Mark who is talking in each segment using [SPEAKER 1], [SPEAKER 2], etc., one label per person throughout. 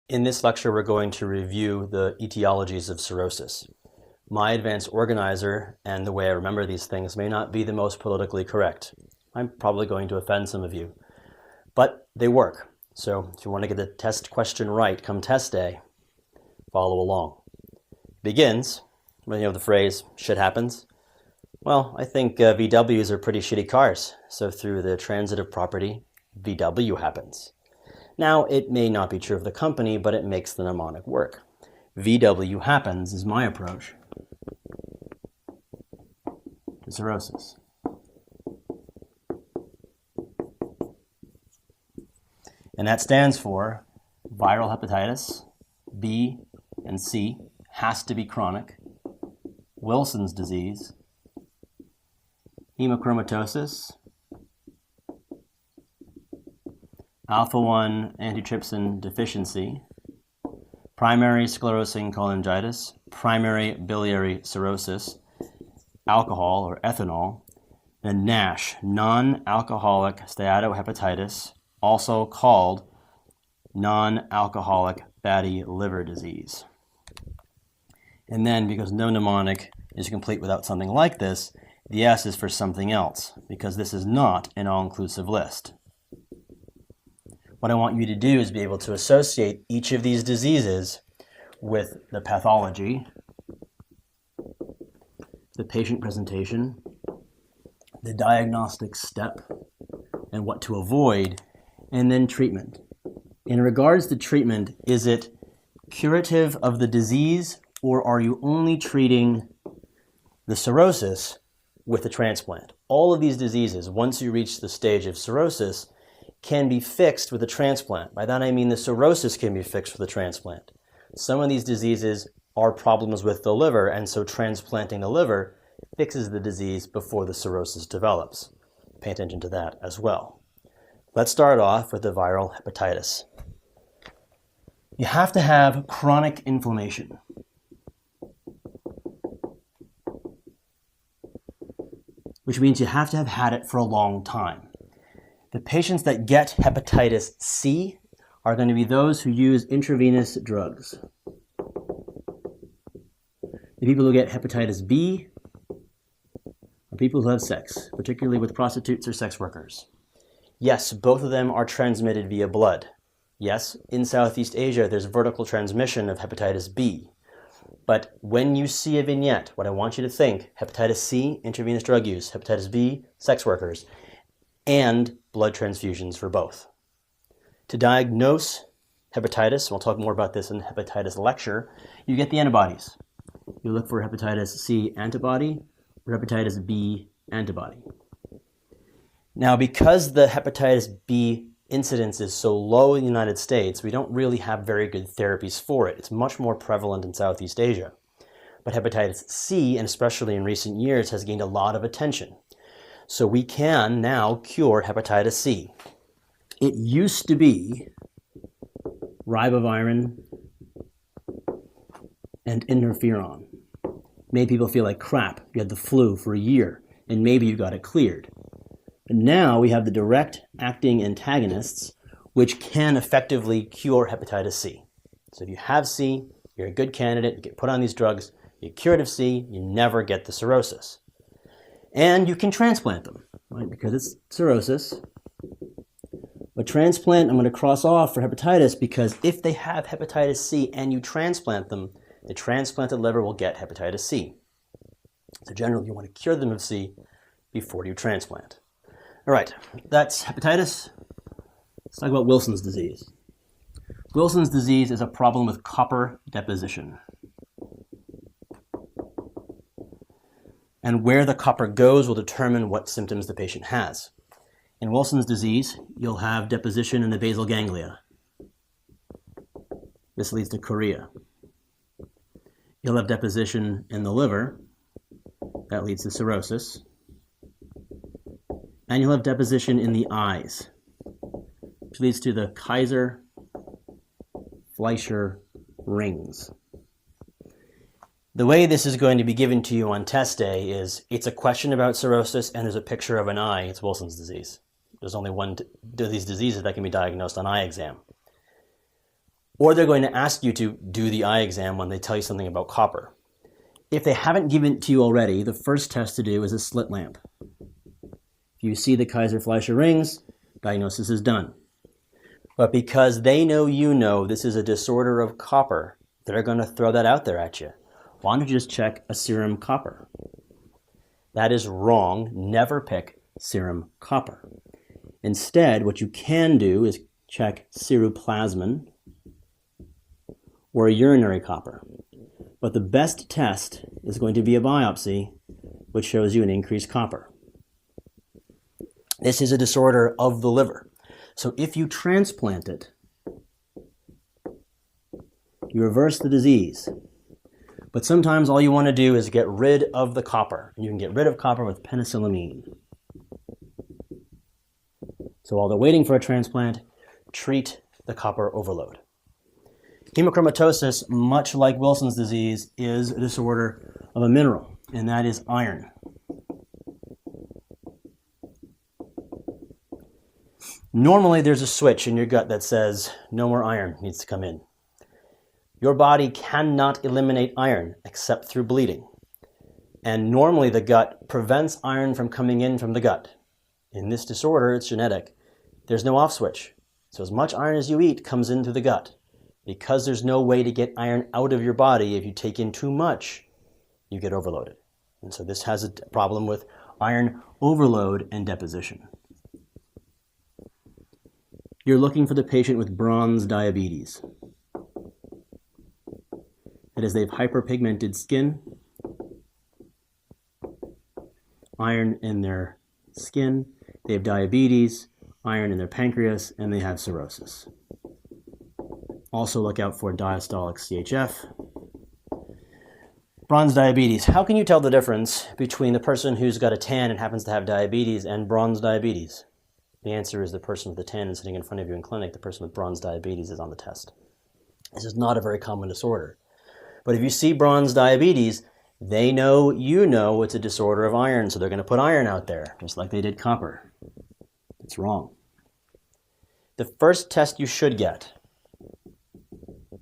[SPEAKER 1] In this lecture, we're going to review the etiologies of cirrhosis. My advanced organizer and the way I remember these things may not be the most politically correct. I'm probably going to offend some of you, but they work. So if you want to get the test question right come test day, follow along. Begins when you know the phrase, shit happens. Well, I think VWs are pretty shitty cars. So through the transitive property, VW happens. Now, it may not be true of the company, but it makes the mnemonic work. VW happens is my approach to cirrhosis. And that stands for viral hepatitis, B and C, has to be chronic, Wilson's disease, hemochromatosis, alpha-1 antitrypsin deficiency, primary sclerosing cholangitis, primary biliary cirrhosis, alcohol or ethanol, and NASH, non-alcoholic steatohepatitis, also called non-alcoholic fatty liver disease. And then, because no mnemonic is complete without something like this, the S is for something else, because this is not an all-inclusive list. What I want you to do is be able to associate each of these diseases with the pathology, the patient presentation, the diagnostic step, and what to avoid, and then treatment. In regards to treatment, is it curative of the disease, or are you only treating the cirrhosis with a transplant? All of these diseases, once you reach the stage of cirrhosis, can be fixed with a transplant. By that I mean the cirrhosis can be fixed with a transplant. Some of these diseases are problems with the liver, and so transplanting the liver fixes the disease before the cirrhosis develops. Pay attention to that as well. Let's start off with the viral hepatitis. You have to have chronic inflammation. Which means you have to have had it for a long time. The patients that get hepatitis C are going to be those who use intravenous drugs. The people who get hepatitis B are people who have sex, particularly with prostitutes or sex workers. Yes, both of them are transmitted via blood. Yes, in Southeast Asia, there's vertical transmission of hepatitis B. But when you see a vignette, what I want you to think, hepatitis C, intravenous drug use, hepatitis B, sex workers, and blood transfusions for both. To diagnose hepatitis, and we'll talk more about this in the hepatitis lecture, you get the antibodies. You look for hepatitis C antibody or hepatitis B antibody. Now, because the hepatitis B incidence is so low in the United States, we don't really have very good therapies for it. It's much more prevalent in Southeast Asia. But hepatitis C, and especially in recent years, has gained a lot of attention. So we can now cure hepatitis C. It used to be ribavirin and interferon. Made people feel like crap. You had the flu for a year, and maybe you got it cleared. But now we have the direct acting antagonists, which can effectively cure hepatitis C. So if you have C, you're a good candidate, you get put on these drugs, you're cured of C, you never get the cirrhosis. And you can transplant them, right? Because it's cirrhosis. But transplant, I'm going to cross off for hepatitis, because if they have hepatitis C and you transplant them, the transplanted liver will get hepatitis C. So generally, you want to cure them of C before you transplant. All right, that's hepatitis. Let's talk about Wilson's disease. Wilson's disease is a problem with copper deposition. And where the copper goes will determine what symptoms the patient has. In Wilson's disease, you'll have deposition in the basal ganglia. This leads to chorea. You'll have deposition in the liver. That leads to cirrhosis. And you'll have deposition in the eyes, which leads to the Kaiser-Fleischer rings. The way this is going to be given to you on test day is it's a question about cirrhosis and there's a picture of an eye. It's Wilson's disease. There's only one of these diseases that can be diagnosed on eye exam. Or they're going to ask you to do the eye exam when they tell you something about copper. If they haven't given it to you already, the first test to do is a slit lamp. If you see the Kaiser-Fleischer rings, diagnosis is done. But because they know you know this is a disorder of copper, they're going to throw that out there at you. Why don't you just check a serum copper? That is wrong. Never pick serum copper. Instead, what you can do is check ceruplasmin or a urinary copper. But the best test is going to be a biopsy, which shows you an increased copper. This is a disorder of the liver. So if you transplant it, you reverse the disease. But sometimes all you want to do is get rid of the copper. And you can get rid of copper with penicillamine. So while they're waiting for a transplant, treat the copper overload. Hemochromatosis, much like Wilson's disease, is a disorder of a mineral, and that is iron. Normally, there's a switch in your gut that says no more iron needs to come in. Your body cannot eliminate iron except through bleeding. And normally, the gut prevents iron from coming in from the gut. In this disorder, it's genetic. There's no off switch. So as much iron as you eat comes in through the gut. Because there's no way to get iron out of your body, if you take in too much, you get overloaded. And so this has a problem with iron overload and deposition. You're looking for the patient with bronze diabetes. That is, they have hyperpigmented skin, iron in their skin, they have diabetes, iron in their pancreas, and they have cirrhosis. Also look out for diastolic CHF. Bronze diabetes. How can you tell the difference between the person who's got a tan and happens to have diabetes and bronze diabetes? The answer is the person with the tan is sitting in front of you in clinic. The person with bronze diabetes is on the test. This is not a very common disorder. But if you see bronze diabetes, they know you know it's a disorder of iron, so they're going to put iron out there, just like they did copper. It's wrong. The first test you should get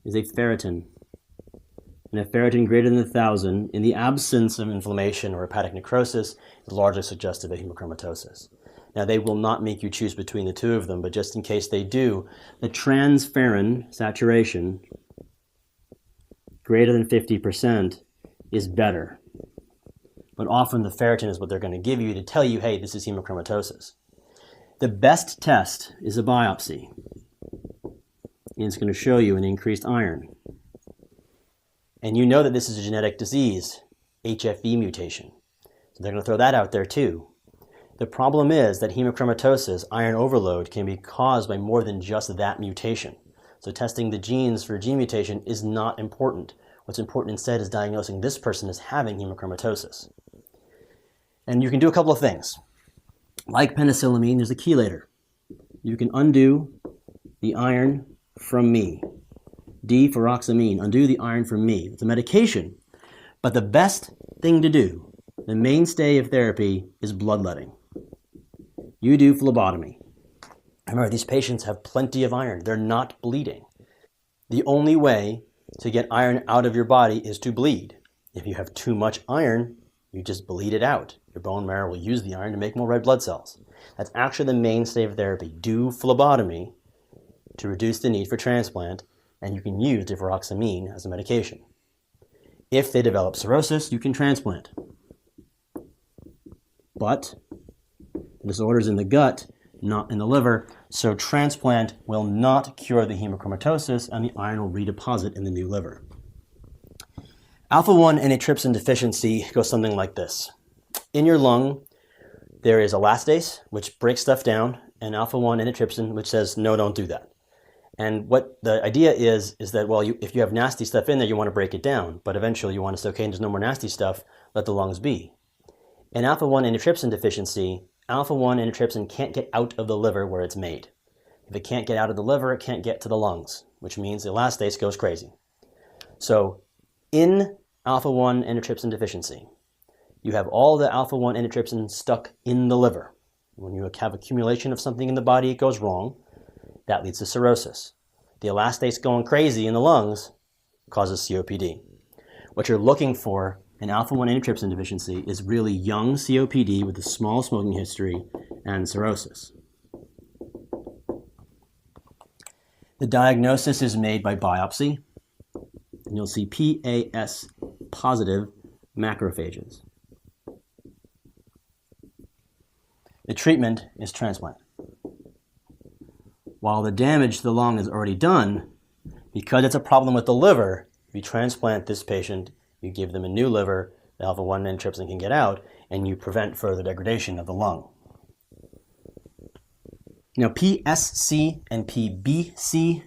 [SPEAKER 1] is a ferritin. And a ferritin greater than 1,000 in the absence of inflammation or hepatic necrosis is largely suggestive of hemochromatosis. Now, they will not make you choose between the two of them, but just in case they do, the transferrin saturation greater than 50% is better. But often the ferritin is what they're going to give you to tell you, hey, this is hemochromatosis. The best test is a biopsy. And it's going to show you an increased iron. And you know that this is a genetic disease, HFV mutation. So they're going to throw that out there too. The problem is that hemochromatosis, iron overload, can be caused by more than just that mutation. So testing the genes for gene mutation is not important. What's important instead is diagnosing this person as having hemochromatosis. And you can do a couple of things. Like penicillamine, there's a chelator. You can undo the iron from me. D-furoxamine, undo the iron from me. It's a medication, but the best thing to do, the mainstay of therapy, is bloodletting. You do phlebotomy. Remember, these patients have plenty of iron. They're not bleeding. The only way to get iron out of your body is to bleed. If you have too much iron, you just bleed it out. Your bone marrow will use the iron to make more red blood cells. That's actually the mainstay of therapy. Do phlebotomy to reduce the need for transplant, and you can use defuroxamine as a medication. If they develop cirrhosis, you can transplant. But the disorder is in the gut, not in the liver, so transplant will not cure the hemochromatosis, and the iron will redeposit in the new liver. Alpha-1 antitrypsin deficiency goes something like this. In your lung, there is elastase, which breaks stuff down, and alpha-1 antitrypsin, which says, no, don't do that. And what the idea is that, well, if you have nasty stuff in there, you want to break it down. But eventually you want to say, okay, there's no more nasty stuff, let the lungs be. In alpha-1 antitrypsin deficiency, alpha-1 antitrypsin can't get out of the liver where it's made. If it can't get out of the liver, it can't get to the lungs, which means the elastase goes crazy. So in alpha-1 antitrypsin deficiency, you have all the alpha-1 antitrypsin stuck in the liver. When you have accumulation of something in the body, it goes wrong. That leads to cirrhosis. the elastate's going crazy in the lungs, causes COPD. What you're looking for in alpha-1 antitrypsin deficiency is really young COPD with a small smoking history and cirrhosis. The diagnosis is made by biopsy, and you'll see PAS positive macrophages. The treatment is transplant. While the damage to the lung is already done, because it's a problem with the liver, you transplant this patient, you give them a new liver, the alpha-1 antitrypsin can get out, and you prevent further degradation of the lung. Now, PSC and PBC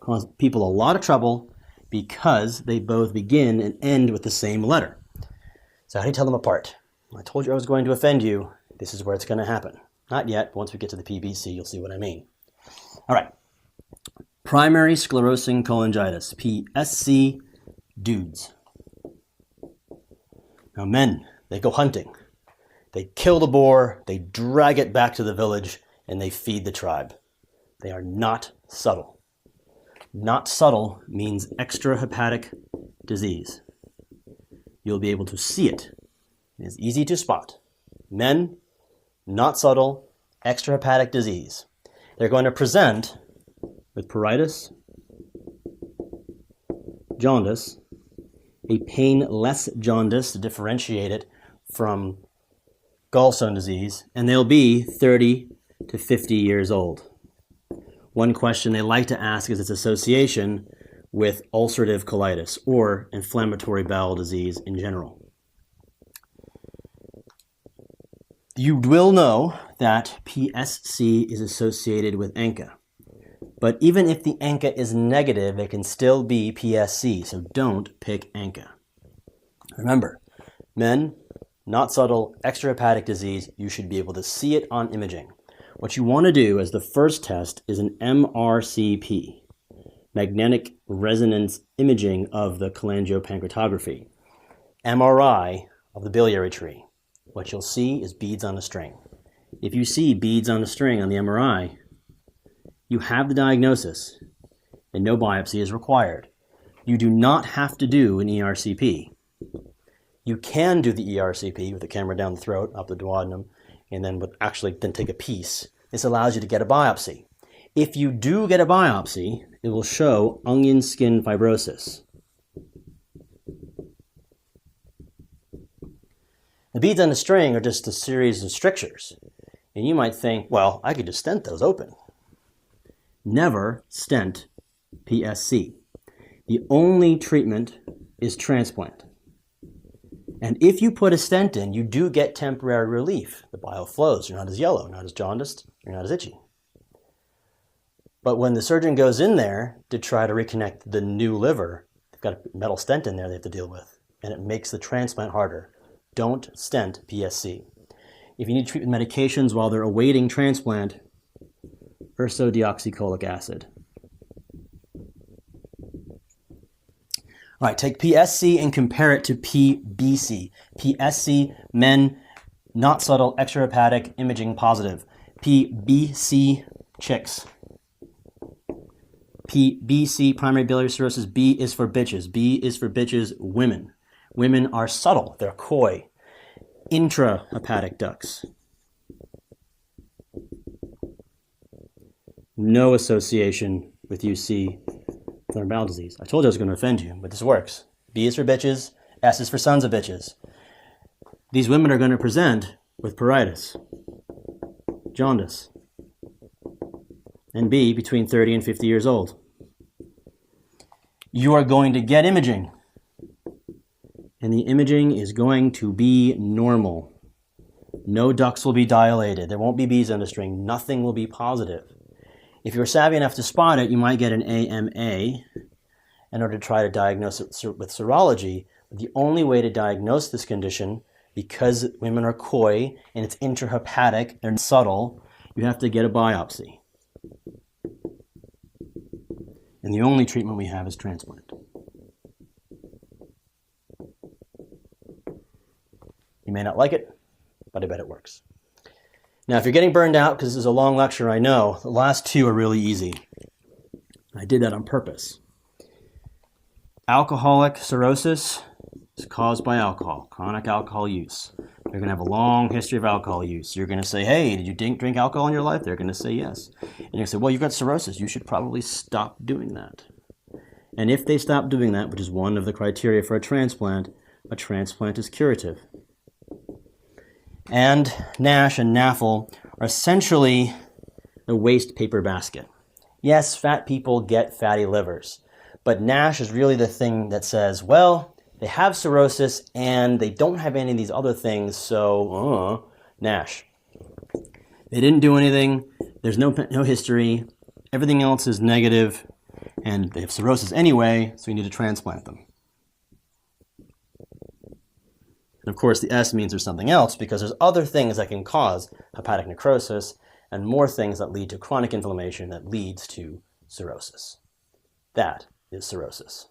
[SPEAKER 1] cause people a lot of trouble because they both begin and end with the same letter. So how do you tell them apart? I told you I was going to offend you. This is where it's going to happen. Not yet, but once we get to the PBC, you'll see what I mean. All right. Primary sclerosing cholangitis, PSC, dudes. Now, men, they go hunting. They kill the boar, they drag it back to the village, and they feed the tribe. They are not subtle. Not subtle means extrahepatic disease. You'll be able to see it. It is easy to spot. Men, not subtle, extrahepatic disease. They're going to present with pruritus, jaundice, a painless jaundice to differentiate it from gallstone disease, and they'll be 30 to 50 years old. One question they like to ask is its association with ulcerative colitis or inflammatory bowel disease in general. You will know that PSC is associated with ANCA. But even if the ANCA is negative, it can still be PSC, so don't pick ANCA. Remember, men, not subtle, extrahepatic disease, you should be able to see it on imaging. What you want to do as the first test is an MRCP, magnetic resonance imaging of the cholangiopancreatography, MRI of the biliary tree. What you'll see is beads on a string. If you see beads on a string on the MRI, you have the diagnosis and no biopsy is required. You do not have to do an ERCP. You can do the ERCP with the camera down the throat, up the duodenum, and then then take a piece. This allows you to get a biopsy. If you do get a biopsy, it will show onion skin fibrosis. The beads on the string are just a series of strictures. And you might think, well, I could just stent those open. Never stent PSC. The only treatment is transplant. And if you put a stent in, you do get temporary relief. The bile flows. You're not as yellow, not as jaundiced, you're not as itchy. But when the surgeon goes in there to try to reconnect the new liver, they've got a metal stent in there they have to deal with, and it makes the transplant harder. Don't stent PSC. If you need to treat with medications while they're awaiting transplant, ursodeoxycholic acid. All right, take PSC and compare it to PBC. PSC, men, not subtle, extrahepatic, imaging positive. PBC, chicks. PBC, primary biliary cirrhosis, B is for bitches. B is for bitches, women. Women are subtle, they're coy. Intrahepatic ducts. No association with UC inflammatory bowel disease. I told you I was going to offend you, but this works. B is for bitches, S is for sons of bitches. These women are going to present with pruritus, jaundice, and be between 30 and 50 years old. You are going to get imaging, and the imaging is going to be normal. No ducts will be dilated. There won't be beads on the string. Nothing will be positive. If you're savvy enough to spot it, you might get an AMA in order to try to diagnose it with serology. But the only way to diagnose this condition, because women are coy and it's intrahepatic, they're subtle, you have to get a biopsy. And the only treatment we have is transplant. You may not like it, but I bet it works. Now, if you're getting burned out, because this is a long lecture, I know, the last two are really easy. I did that on purpose. Alcoholic cirrhosis is caused by alcohol, chronic alcohol use. They're going to have a long history of alcohol use. You're going to say, hey, did you drink alcohol in your life? They're going to say yes. And you're going to say, well, you've got cirrhosis. You should probably stop doing that. And if they stop doing that, which is one of the criteria for a transplant is curative. And NASH and NAFL are essentially the waste paper basket. Yes, fat people get fatty livers, but NASH is really the thing that says, well, they have cirrhosis and they don't have any of these other things, so NASH. They didn't do anything, there's no history, everything else is negative, and they have cirrhosis anyway, so we need to transplant them. And of course, the S means there's something else because there's other things that can cause hepatic necrosis and more things that lead to chronic inflammation that leads to cirrhosis. That is cirrhosis.